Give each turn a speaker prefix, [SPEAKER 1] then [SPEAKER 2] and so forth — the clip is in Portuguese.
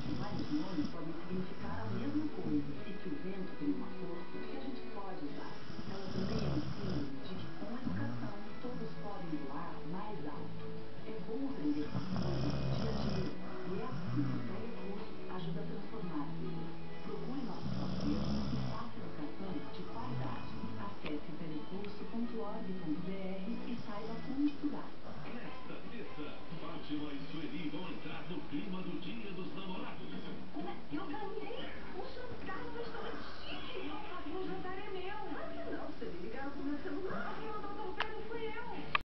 [SPEAKER 1] Vários nomes podem significar a mesma coisa e que o vento tem uma força que a gente pode usar. Ela também é um símbolo de que com a educação todos podem voar mais alto. É bom aprender com as coisas do dia a dia e é assim que o telecurso ajuda a transformar vidas. Procure nossos parceiros e faça educação de qualidade. Acesse telecurso.org.br e saiba como estudar.
[SPEAKER 2] Nesta terça, Fátima e Sueli vão entrar no clima do Dia dos Namorados.
[SPEAKER 1] Eu ganhei!